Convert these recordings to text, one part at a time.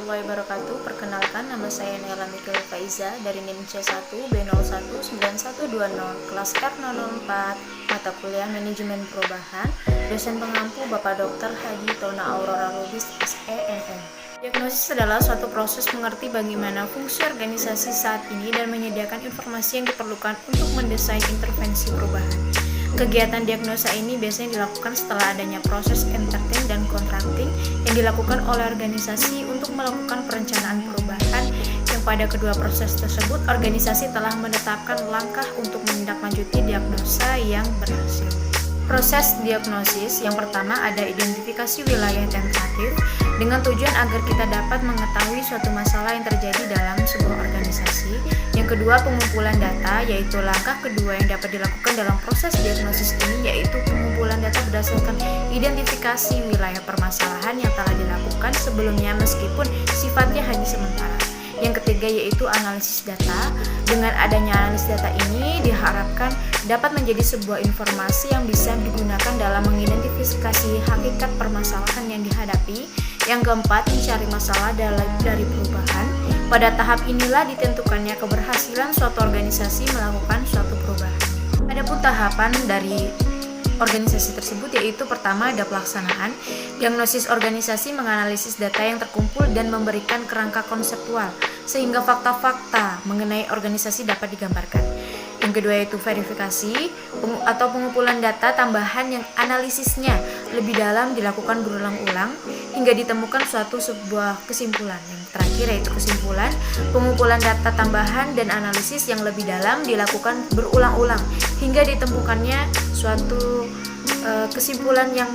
warahmatullahi wabarakatuh. Perkenalkan, nama saya Nela Mikil Faiza dari NIM C1 B019120 kelas R004 mata kuliah Manajemen Perubahan, dosen pengampu Bapak Dr. Haji Tona Aurora Lubis SEMM. Diagnosis adalah suatu proses mengerti bagaimana fungsi organisasi saat ini dan menyediakan informasi yang diperlukan untuk mendesain intervensi perubahan. Kegiatan diagnosa ini biasanya dilakukan setelah adanya proses entertain dan contracting yang dilakukan oleh organisasi untuk melakukan perencanaan perubahan, yang pada kedua proses tersebut organisasi telah menetapkan langkah untuk menindaklanjuti diagnosa yang berhasil. Proses diagnosis yang pertama ada identifikasi wilayah tentatif dengan tujuan agar kita dapat mengetahui suatu masalah yang terjadi dalam sebuah organisasi. Yang kedua, pengumpulan data, yaitu langkah kedua yang dapat dilakukan dalam proses diagnosis ini, yaitu pengumpulan data berdasarkan identifikasi wilayah permasalahan yang telah dilakukan sebelumnya meskipun sifatnya hanya sementara. Yang ketiga yaitu analisis data. Dengan adanya analisis data ini diharapkan dapat menjadi sebuah informasi yang bisa digunakan dalam mengidentifikasi hakikat permasalahan yang dihadapi. Yang keempat, mencari masalah dari perubahan. Pada tahap inilah ditentukannya keberhasilan suatu organisasi melakukan suatu perubahan. Adapun tahapan dari organisasi tersebut yaitu pertama ada pelaksanaan. Diagnosis organisasi menganalisis data yang terkumpul dan memberikan kerangka konseptual sehingga fakta-fakta mengenai organisasi dapat digambarkan. Yang kedua yaitu verifikasi atau pengumpulan data tambahan yang analisisnya lebih dalam dilakukan berulang-ulang hingga ditemukan sebuah kesimpulan. Yang terakhir yaitu kesimpulan, pengumpulan data tambahan dan analisis yang lebih dalam dilakukan berulang-ulang hingga ditemukannya suatu kesimpulan yang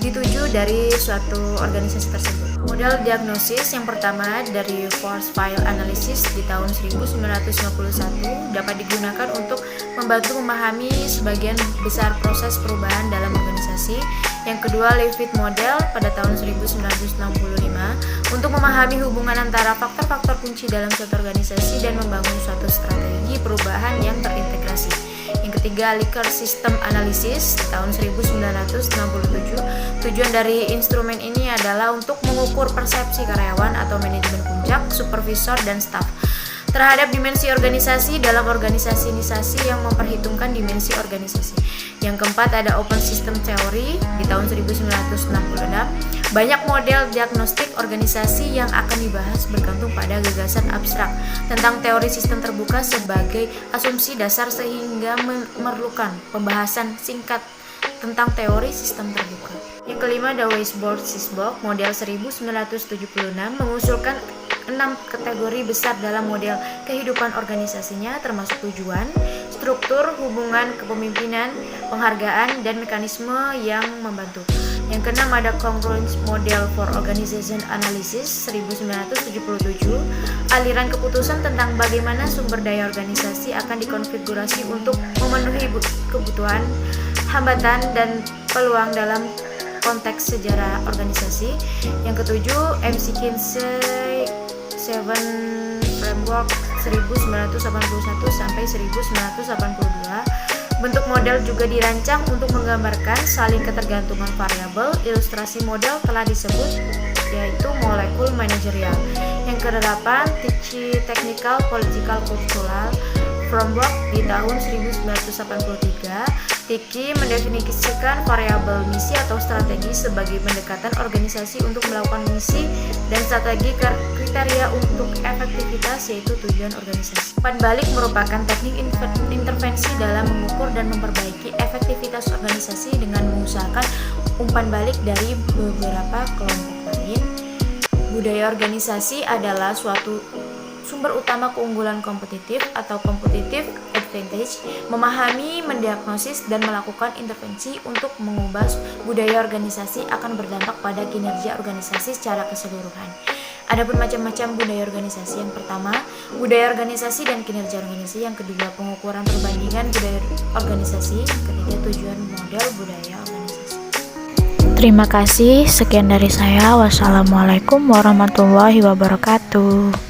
dituju dari suatu organisasi tersebut. Model diagnosis yang pertama dari Force File Analysis di tahun 1951 dapat digunakan untuk membantu memahami sebagian besar proses perubahan dalam organisasi. Yang kedua, Leavitt Model pada tahun 1965 untuk memahami hubungan antara faktor-faktor kunci dalam suatu organisasi dan membangun suatu strategi perubahan yang terintegrasi. Yang ketiga, Likert System Analysis tahun 1967. Tujuan dari instrumen ini adalah untuk mengukur persepsi karyawan atau manajemen puncak, supervisor, dan staf terhadap dimensi organisasi dalam organisasi yang memperhitungkan dimensi organisasi. Yang keempat ada Open System Theory di tahun 1966. Banyak model diagnostik organisasi yang akan dibahas bergantung pada gagasan abstrak tentang teori sistem terbuka sebagai asumsi dasar sehingga memerlukan pembahasan singkat tentang teori sistem terbuka. Yang kelima ada Weisbord-Sisbach model 1976 mengusulkan 6 kategori besar dalam model kehidupan organisasinya, termasuk tujuan, struktur, hubungan kepemimpinan, penghargaan, dan mekanisme yang membantu. Yang keenam ada Congruence Model for Organization Analysis 1977, aliran keputusan tentang bagaimana sumber daya organisasi akan dikonfigurasi untuk memenuhi kebutuhan, hambatan, dan peluang dalam konteks sejarah organisasi. Yang ketujuh, McKinsey 7 Framework 1981 sampai 1982. Bentuk model juga dirancang untuk menggambarkan saling ketergantungan variabel. Ilustrasi model telah disebut yaitu molekul manajerial. Yang kedelapan, Technical Political Cultural Framework di tahun 1983. TICI mendefinisikan variabel misi atau strategi sebagai pendekatan organisasi untuk melakukan misi dan strategi kriteria untuk efektivitas yaitu tujuan organisasi. Umpan balik merupakan teknik intervensi dalam mengukur dan memperbaiki efektivitas organisasi dengan mengusahakan umpan balik dari beberapa kelompok lain. Budaya organisasi adalah suatu sumber utama keunggulan kompetitif atau competitive advantage, memahami, mendiagnosis, dan melakukan intervensi untuk mengubah budaya organisasi akan berdampak pada kinerja organisasi secara keseluruhan. Adapun macam-macam budaya organisasi, yang pertama, budaya organisasi dan kinerja organisasi. Yang kedua, pengukuran perbandingan budaya organisasi. Yang ketiga, tujuan model budaya organisasi. Terima kasih, sekian dari saya. Wassalamualaikum warahmatullahi wabarakatuh.